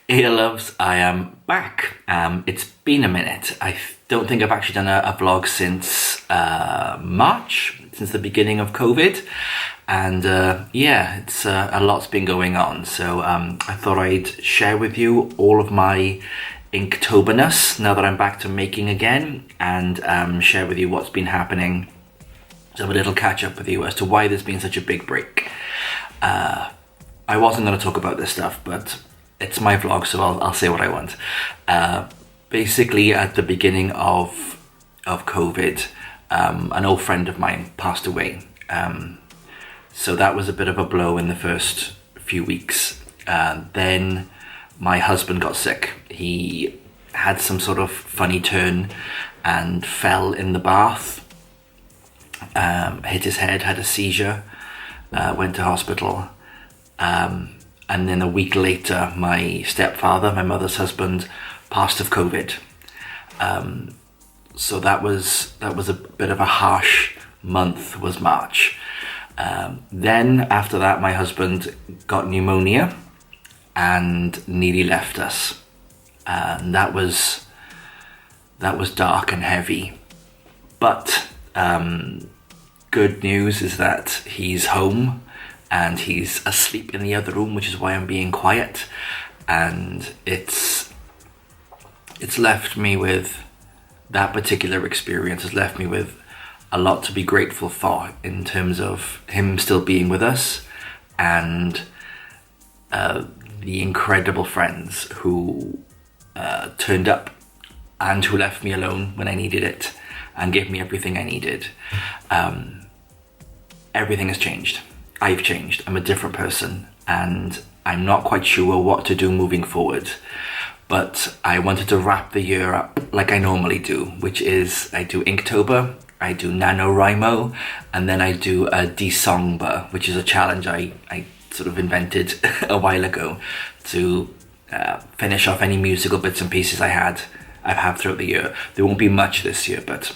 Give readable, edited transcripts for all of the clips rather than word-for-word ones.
Hey loves, I am back. It's been a minute. I don't think I've actually done a vlog since March, since the beginning of COVID. And yeah, it's a lot's been going on. So I thought I'd share with you all of my Inktoberness now that I'm back to making again, and share with you what's been happening. So have a little catch up with you as to why there's been such a big break. I wasn't going to talk about this stuff, but it's my vlog, so I'll say what I want. Basically, at the beginning of COVID, an old friend of mine passed away. So that was a bit of a blow in the first few weeks. Then my husband got sick. He had some sort of funny turn and fell in the bath. Hit his head, had a seizure, went to hospital. And then a week later, my stepfather, my mother's husband, passed of COVID. So that was a bit of a harsh month, was March. Then after that, my husband got pneumonia and nearly left us. And that was dark and heavy. But good news is that he's home and he's asleep in the other room, which is why I'm being quiet. And it's left me with, that particular experience has left me with a lot to be grateful for in terms of him still being with us, and the incredible friends who turned up and who left me alone when I needed it and gave me everything I needed. Everything has changed. I've changed. I'm a different person, and I'm not quite sure what to do moving forward. But I wanted to wrap the year up like I normally do, which is I do Inktober, I do NaNoWriMo, and then I do a December, which is a challenge I sort of invented a while ago to finish off any musical bits and pieces I've had throughout the year. There won't be much this year, but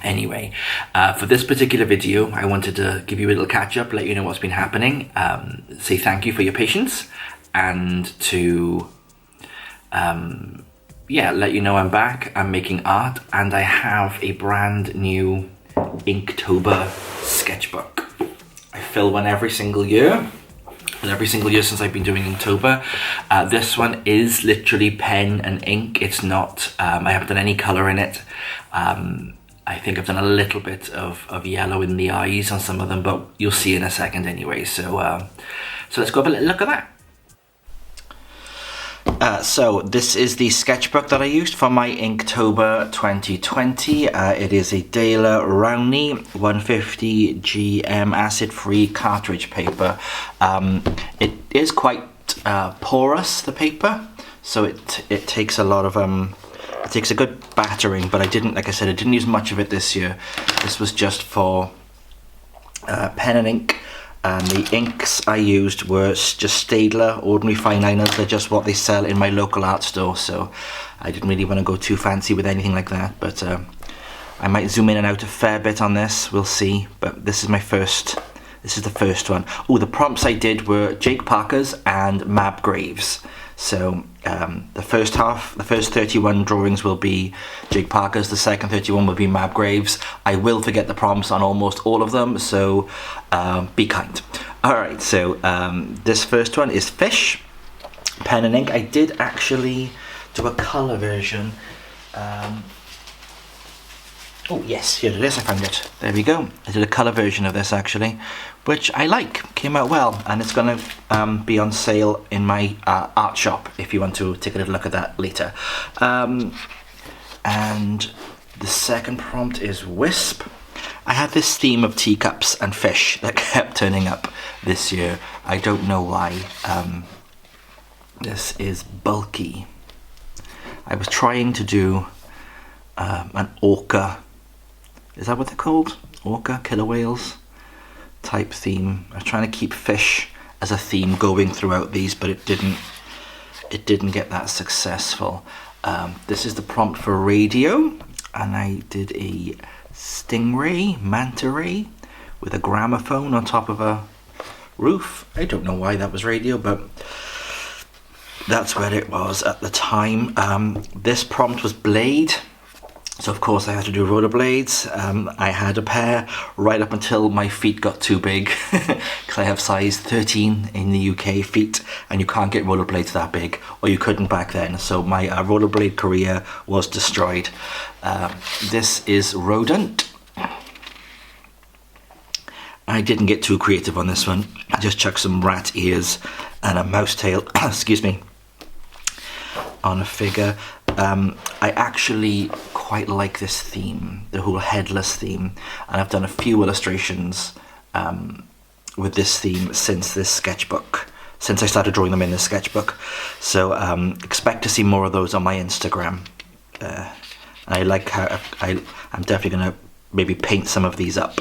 anyway, for this particular video, I wanted to give you a little catch up, let you know what's been happening, say thank you for your patience, and to let you know I'm back, I'm making art, and I have a brand new Inktober sketchbook. I fill one every single year. And every single year since I've been doing Inktober. This one is literally pen and ink. It's not, I haven't done any colour in it. I think I've done a little bit of yellow in the eyes on some of them, but you'll see in a second anyway. So let's go have a little look at that. So this is the sketchbook that I used for my Inktober 2020. It is a Daler Rowney 150 GM acid-free cartridge paper. It is quite porous, the paper, so it takes a lot of it takes a good battering, but I didn't use much of it this year. This was just for pen and ink. And the inks I used were just Staedtler ordinary fine liners. They're just what they sell in my local art store, so I didn't really want to go too fancy with anything like that. But I might zoom in and out a fair bit on this, we'll see. But this is the first one. Oh, the prompts I did were Jake Parker's and Mab Graves. So the first 31 drawings will be Jake Parker's, the second 31 will be Mab Graves. I will forget the prompts on almost all of them, so be kind. Alright, so this first one is Fish, pen and ink. I did actually do a colour version. Oh yes, here it is, I found it. There we go. I did a colour version of this actually, which I like, came out well, and it's going to be on sale in my art shop if you want to take a little look at that later. And the second prompt is Wisp. I had this theme of teacups and fish that kept turning up this year. I don't know why. This is bulky. I was trying to do an orca. Is that what they're called? Orca, killer whales type theme. I was trying to keep fish as a theme going throughout these, but it didn't get that successful. This is the prompt for radio, and I did a stingray, manta ray, with a gramophone on top of a roof. I don't know why that was radio, but that's where it was at the time. This prompt was blade. So of course I had to do rollerblades. I had a pair right up until my feet got too big, because I have size 13 in the UK feet, and you can't get rollerblades that big, or you couldn't back then. So my rollerblade career was destroyed. This is rodent. I didn't get too creative on this one. I just chucked some rat ears and a mouse tail, excuse me, on a figure. I actually quite like this theme, the whole headless theme, and I've done a few illustrations with this theme since this sketchbook, since I started drawing them in this sketchbook. So expect to see more of those on my Instagram. I like how I'm definitely going to maybe paint some of these up.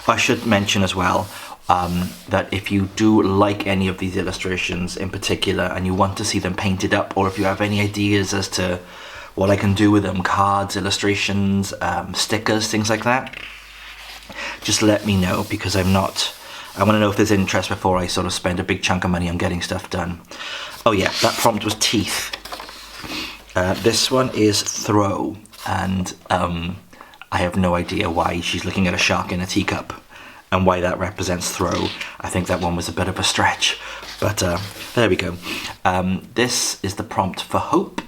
I should mention as well that if you do like any of these illustrations in particular and you want to see them painted up, or if you have any ideas as to what I can do with them, cards, illustrations, stickers, things like that, just let me know, because I want to know if there's interest before I sort of spend a big chunk of money on getting stuff done. Oh yeah, that prompt was teeth. This one is throw, and I have no idea why she's looking at a shark in a teacup and why that represents throw. I think that one was a bit of a stretch, but there we go. This is the prompt for hope,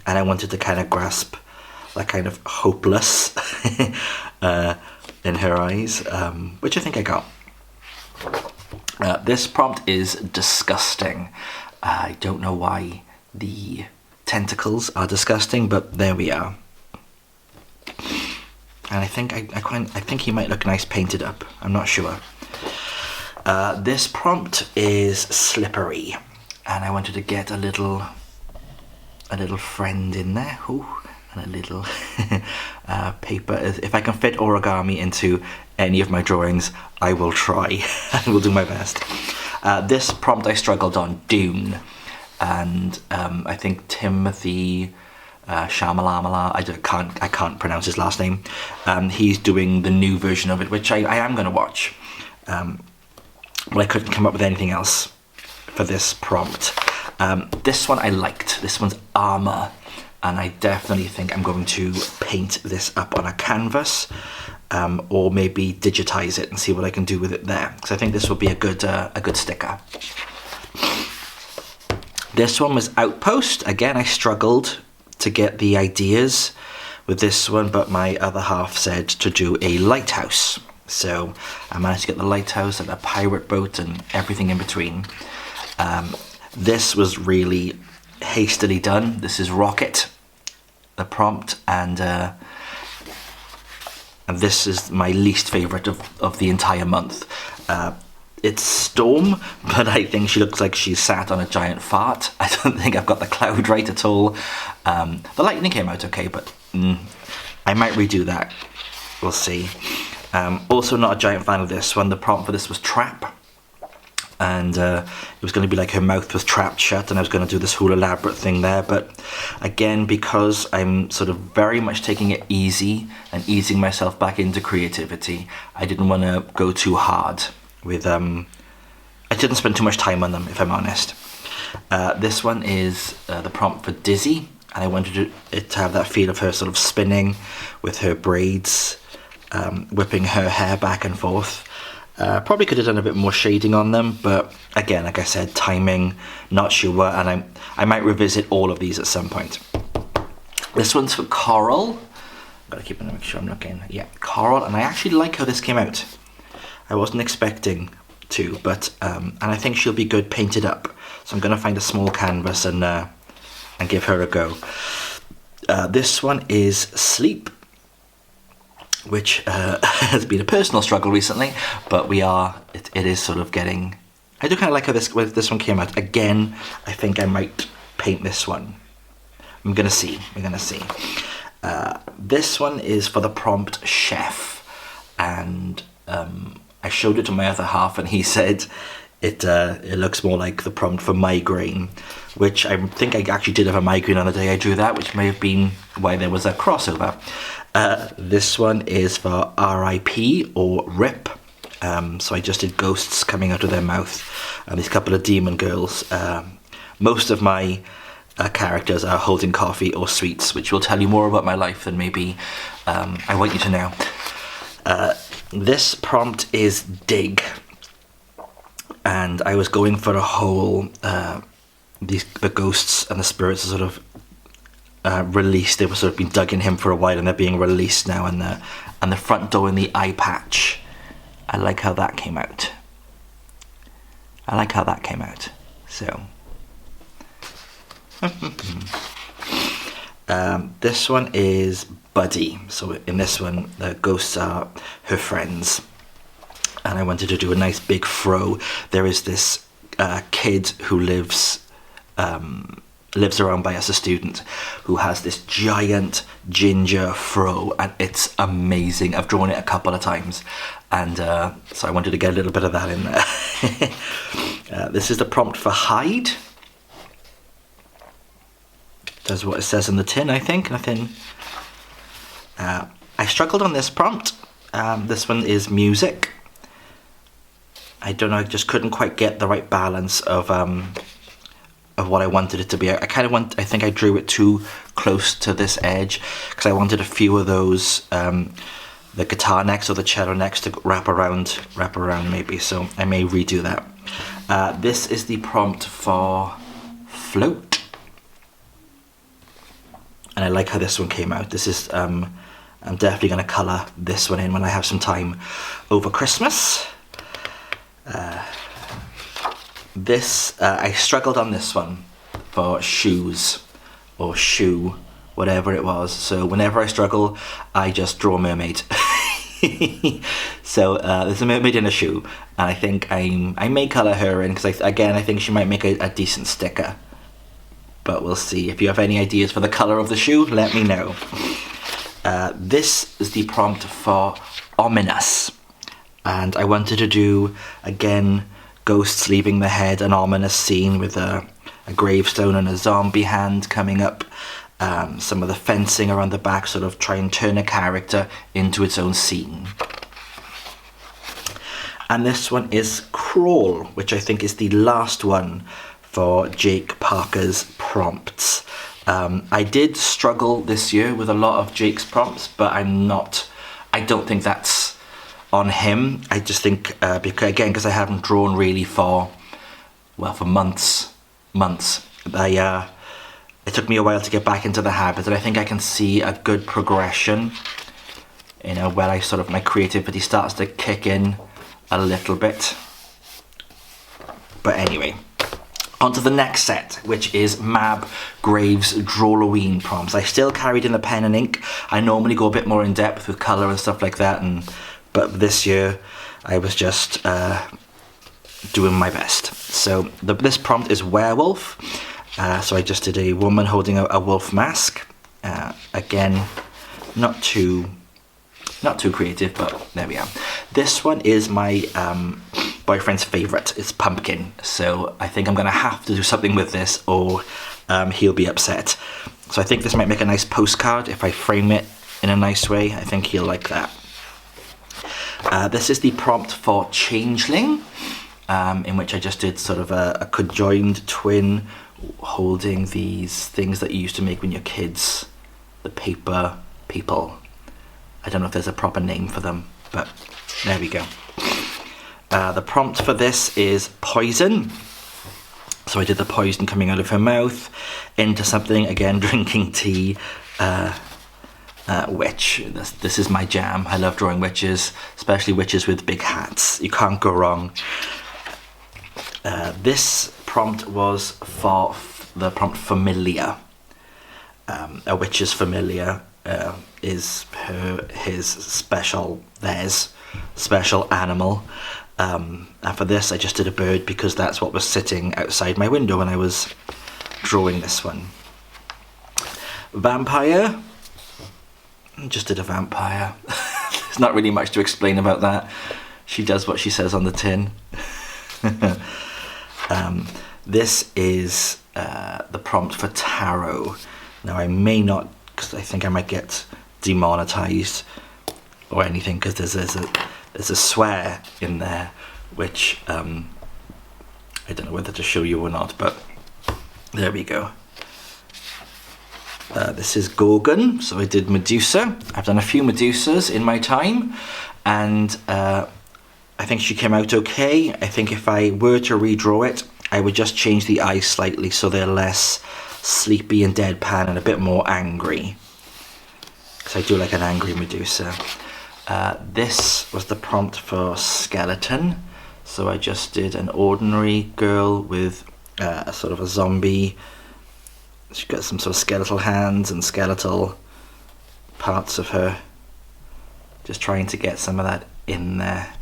and I wanted to kind of grasp that kind of hopeless in her eyes, which I think I got. This prompt is disgusting. I don't know why the tentacles are disgusting, but there we are. And I think I think he might look nice painted up. I'm not sure. This prompt is slippery, and I wanted to get a little friend in there. Ooh, and a little paper. If I can fit origami into any of my drawings, I will try. I will do my best. This prompt I struggled on, Dune, and I think Timothy Shamalamala, I can't pronounce his last name. He's doing the new version of it, which I am going to watch. But I couldn't come up with anything else for this prompt. This one I liked. This one's armor, and I definitely think I'm going to paint this up on a canvas, or maybe digitize it and see what I can do with it there, because I think this will be a good sticker. This one was Outpost. Again, I struggled to get the ideas with this one, but my other half said to do a lighthouse. So I managed to get the lighthouse and a pirate boat and everything in between. This was really hastily done. This is Rocket, the prompt, and this is my least favourite of the entire month. It's Storm, but I think she looks like she's sat on a giant fart. I don't think I've got the cloud right at all. The lightning came out okay, but I might redo that. We'll see. Also not a giant fan of this one. The prompt for this was Trap. And it was going to be like her mouth was trapped shut, and I was going to do this whole elaborate thing there. But again, because I'm sort of very much taking it easy and easing myself back into creativity, I didn't want to go too hard with I didn't spend too much time on them, if I'm honest. This one is the prompt for Dizzy, and I wanted it to have that feel of her sort of spinning with her braids, whipping her hair back and forth. Probably could have done a bit more shading on them, but again, like I said, timing, not sure, and I might revisit all of these at some point. This one's for Coral. Gotta keep on make sure I'm looking. Yeah, Coral, and I actually like how this came out. I wasn't expecting to, but and I think she'll be good painted up. So I'm gonna find a small canvas and give her a go. This one is Sleep, which has been a personal struggle recently, but it is sort of getting. I do kind of like how this one came out. Again, I think I might paint this one. We're gonna see. This one is for the prompt Chef, and I showed it to my other half, and he said it looks more like the prompt for Migraine, which I think I actually did have a migraine on the day I drew that, which may have been why there was a crossover. This one is for RIP or RIP. So I just did ghosts coming out of their mouth, and these couple of demon girls most of my characters are holding coffee or sweets, which will tell you more about my life than maybe I want you to know. This prompt is dig, and I was going for a whole the ghosts and the spirits are sort of released. They were sort of been dug in him for a while, and they're being released now. And the front door and the eye patch. I like how that came out. So this one is Buddy. So in this one, the ghosts are her friends, and I wanted to do a nice big fro. There is this kid who lives around by us, a student, who has this giant ginger fro, and it's amazing. I've drawn it a couple of times, and so I wanted to get a little bit of that in there. This is the prompt for hide. Does what it says in the tin, I think. I struggled on this prompt. This one is music. I don't know, I just couldn't quite get the right balance of what I wanted it to be. I think I drew it too close to this edge, because I wanted a few of those, the guitar necks or the cello necks to wrap around maybe, so I may redo that. This is the prompt for float. And I like how this one came out. This is, I'm definitely going to colour this one in when I have some time over Christmas. I struggled on this one for shoes, or shoe, whatever it was. So whenever I struggle, I just draw a mermaid. So there's a mermaid in a shoe, and I think I may colour her in, because I think she might make a decent sticker. But we'll see. If you have any ideas for the colour of the shoe, let me know. This is the prompt for ominous. And I wanted to do, again, ghosts leaving the head, an ominous scene with a gravestone and a zombie hand coming up. Some of the fencing around the back, sort of try and turn a character into its own scene. And this one is crawl, which I think is the last one for Jake Parker's prompts. I did struggle this year with a lot of Jake's prompts, but I don't think that's on him. I just think, because I haven't drawn really for months. It took me a while to get back into the habit, and I think I can see a good progression, where my creativity starts to kick in a little bit. But anyway, on to the next set, which is Mab Graves' Drawloween prompts. I still carried in the pen and ink. I normally go a bit more in depth with colour and stuff like that, but this year I was just doing my best. So this prompt is werewolf. So I just did a woman holding a wolf mask. Again, not too creative, but there we are. This one is my boyfriend's favourite. It's pumpkin. So I think I'm going to have to do something with this, or he'll be upset. So I think this might make a nice postcard if I frame it in a nice way. I think he'll like that. This is the prompt for changeling, in which I just did sort of a conjoined twin holding these things that you used to make when you're kids, the paper people. I don't know if there's a proper name for them, but there we go. The prompt for this is poison. So I did the poison coming out of her mouth into something, again, drinking tea. Witch. This is my jam. I love drawing witches, especially witches with big hats. You can't go wrong. This prompt was for the prompt familiar. A witch's familiar is theirs special animal. And for this I just did a bird, because that's what was sitting outside my window when I was drawing this one. Vampire. Just did a vampire. There's not really much to explain about that. She does what she says on the tin. This is the prompt for tarot. Now I may not, because I think I might get demonetized or anything, because there's a swear in there, which I don't know whether to show you or not, but There we go. This is Gorgon, so I did Medusa. I've done a few Medusas in my time, and I think she came out okay. I think if I were to redraw it, I would just change the eyes slightly so they're less sleepy and deadpan and a bit more angry. Because I do like an angry Medusa. This was the prompt for Skeleton. So I just did an ordinary girl with a sort of a zombie. She's got some sort of skeletal hands and skeletal parts of her. Just trying to get some of that in there.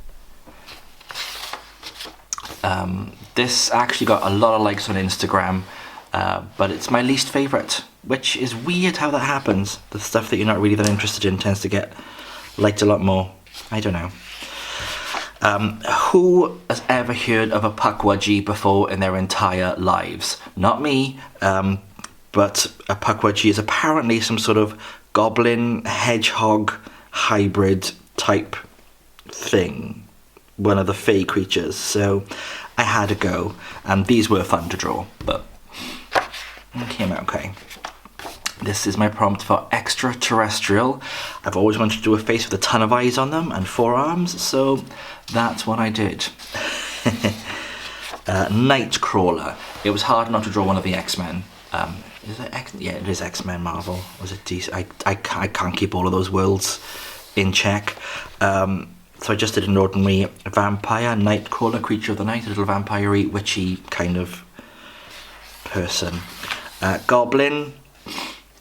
This actually got a lot of likes on Instagram, but it's my least favourite, which is weird how that happens. The stuff that you're not really that interested in tends to get liked a lot more. I don't know. Who has ever heard of a Pukwudgie before in their entire lives? Not me, but a Pukwudgie is apparently some sort of goblin hedgehog hybrid type thing. One of the fey creatures. So I had a go, and these were fun to draw, but it came out okay. This is my prompt for Extraterrestrial. I've always wanted to do a face with a ton of eyes on them and 4 arms, so that's what I did. Nightcrawler. It was hard not to draw one of the X-Men. Is it X? Yeah, it is X-Men Marvel. Was it DC? I can't keep all of those worlds in check. So I just did an ordinary vampire, Nightcrawler, creature of the night, a little vampire-y, witchy kind of person. Goblin.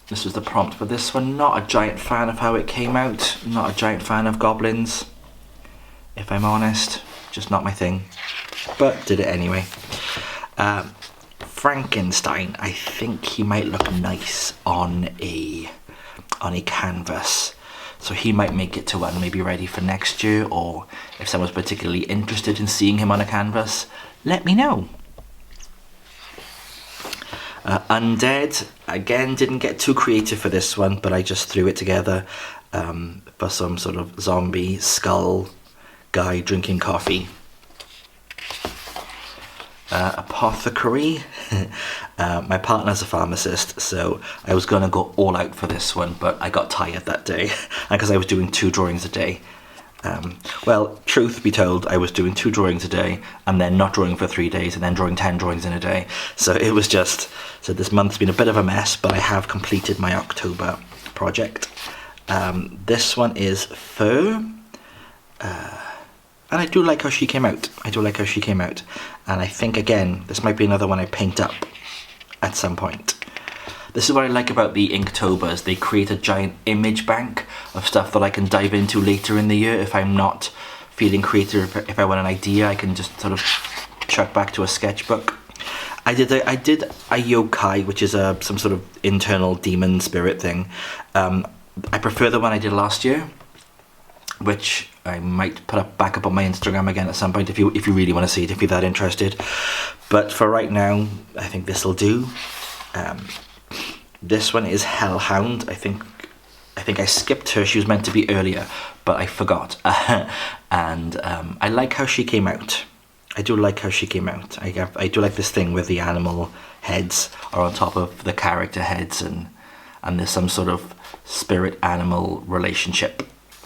This was the prompt for this one. Not a giant fan of how it came out. Not a giant fan of goblins, if I'm honest. Just not my thing. But did it anyway. Frankenstein. I think he might look nice on a canvas. So he might make it to one maybe ready for next year, or if someone's particularly interested in seeing him on a canvas, let me know. Undead, again, didn't get too creative for this one, but I just threw it together for some sort of zombie skull guy drinking coffee. Apothecary. My partner's a pharmacist, so I was going to go all out for this one, but I got tired that day because I was doing 2 drawings a day. Well, truth be told, I was doing 2 drawings a day and then not drawing for 3 days and then drawing 10 drawings in a day. So it was just, so this month's been a bit of a mess, but I have completed my Inktober project. This one is Fur. And I do like how she came out. And I think, again, this might be another one I paint up at some point. This is what I like about the Inktober's. They create a giant image bank of stuff that I can dive into later in the year. If I'm not feeling creative, if I want an idea, I can just sort of chuck back to a sketchbook. I did a yokai, which is some sort of internal demon spirit thing. I prefer the one I did last year, which I might put back up on my Instagram again at some point if you really want to see it, if you're that interested. But for right now, I think this will do. This one is Hellhound. I think I skipped her. She was meant to be earlier, but I forgot. And I like how she came out. I do like how she came out. I do like this thing where the animal heads are on top of the character heads, and there's some sort of spirit animal relationship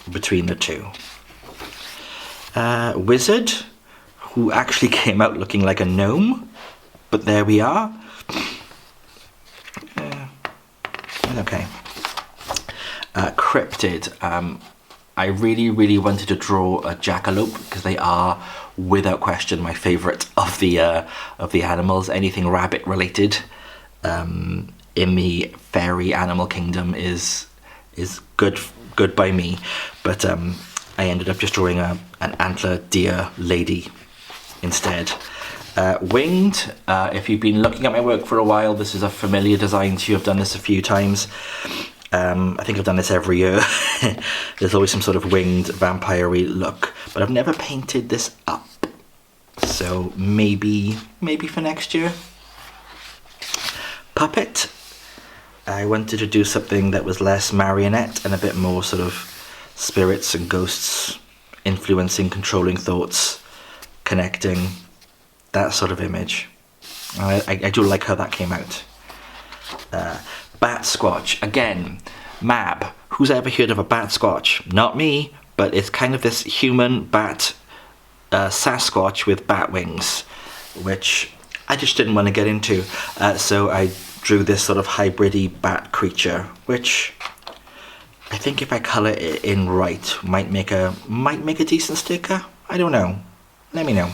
between the two. Wizard, who actually came out looking like a gnome, but there we are. Okay. Cryptid. I really wanted to draw a jackalope because they are, without question, my favourite of the animals. Anything rabbit related in the fairy animal kingdom is good by me. But I ended up just drawing an antler deer lady instead. Winged. If you've been looking at my work for a while, this is a familiar design to you. I've done this a few times. I think I've done this every year. There's always some sort of winged vampire-y look, but I've never painted this up. So maybe for next year. Puppet. I wanted to do something that was less marionette and a bit more sort of spirits and ghosts influencing, controlling thoughts, connecting, that sort of image. I do like how that came out. Bat Squatch. Again, Mab. Who's ever heard of a Bat Squatch? Not me, but it's kind of this human bat Sasquatch with bat wings, which I just didn't want to get into. So I drew this sort of hybridy bat creature, which I think if I colour it in right, might make a decent sticker. I don't know. Let me know.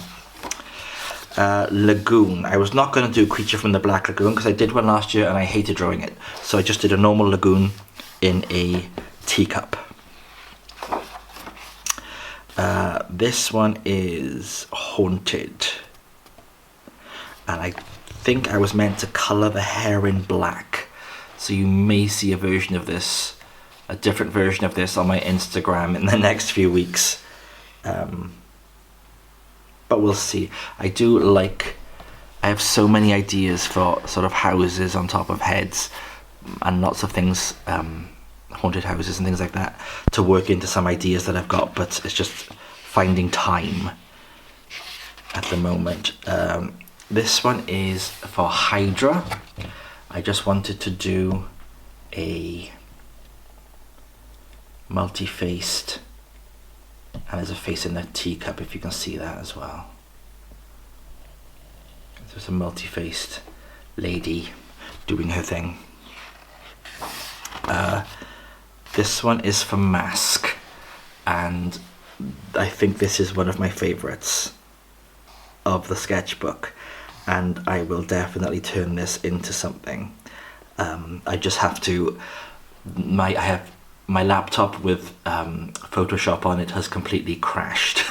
Lagoon. I was not going to do Creature from the Black Lagoon because I did one last year and I hated drawing it. So I just did a normal lagoon in a teacup. This one is Haunted. And I think I was meant to colour the hair in black. So you may see a version of this, a different version of this on my Instagram in the next few weeks. But we'll see. I have so many ideas for sort of houses on top of heads and lots of things, haunted houses and things like that, to work into some ideas that I've got, but it's just finding time at the moment. This one is for Hydra. I just wanted to do a multi-faced, and there's a face in the teacup if you can see that as well. There's a multi-faced lady doing her thing. This one is for Mask, and I think this is one of my favourites of the sketchbook, and I will definitely turn this into something. I just have to, I have my laptop with Photoshop on it has completely crashed.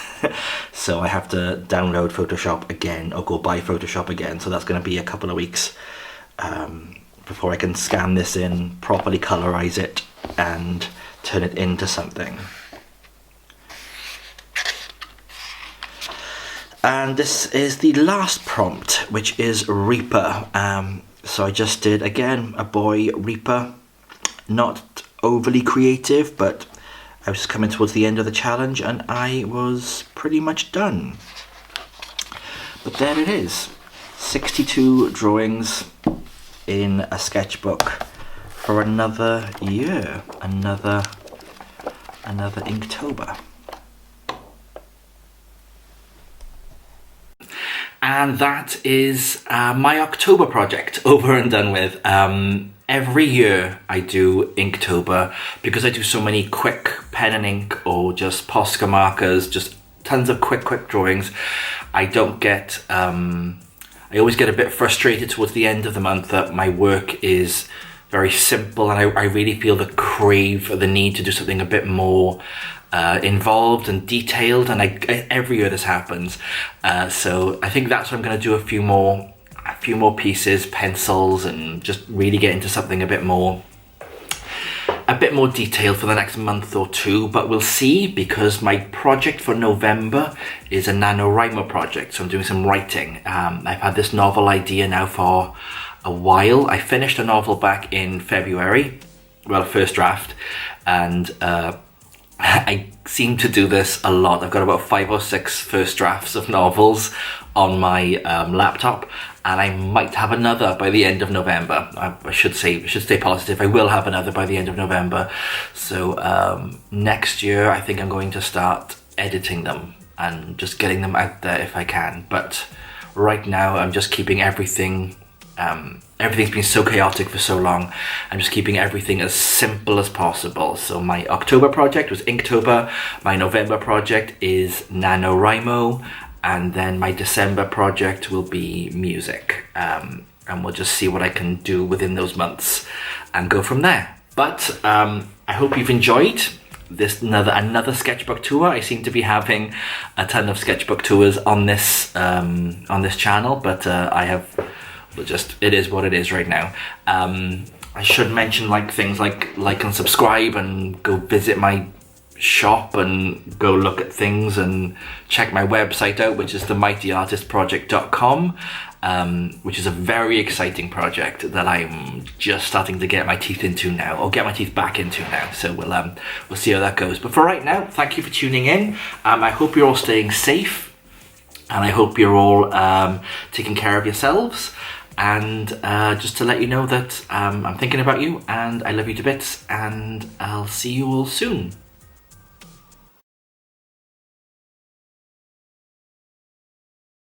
So I have to download Photoshop again or go buy Photoshop again, so that's going to be a couple of weeks before I can scan this in, properly colorize it and turn it into something. And this is the last prompt, which is Reaper. So I just did, again, a boy Reaper. Not overly creative, but I was coming towards the end of the challenge and I was pretty much done. But there it is. 62 drawings in a sketchbook for another year. Another Inktober. And that is my October project over and done with. Every year I do Inktober because I do so many quick pen and ink or just Posca markers, just tons of quick drawings. I don't get, I always get a bit frustrated towards the end of the month that my work is very simple, and I really feel the crave or the need to do something a bit more involved and detailed, and every year this happens. So I think that's what I'm going to do, a few more pieces, pencils, and just really get into something a bit more detailed for the next month or two. But we'll see, because my project for November is a NaNoWriMo project, so I'm doing some writing. I've had this novel idea now for a while. I finished a novel back in February, well, first draft, and I seem to do this a lot. I've got about 5 or 6 first drafts of novels on my laptop, and I might have another by the end of November. I should stay positive. I will have another by the end of November. So next year, I think I'm going to start editing them and just getting them out there if I can. But right now, I'm just keeping everything. Everything's been so chaotic for so long. I'm just keeping everything as simple as possible. So my October project was Inktober. My November project is NaNoWriMo. And then my December project will be music. And we'll just see what I can do within those months and go from there. But I hope you've enjoyed this another sketchbook tour. I seem to be having a ton of sketchbook tours on this channel, but it is what it is right now. I should mention things like and subscribe, and go visit my shop and go look at things and check my website out, which is themightyartistproject.com, which is a very exciting project that I'm just starting to get my teeth into now, or get my teeth back into now. So we'll see how that goes. But for right now, thank you for tuning in. I hope you're all staying safe. And I hope you're all taking care of yourselves. And just to let you know that I'm thinking about you and I love you to bits, and I'll see you all soon.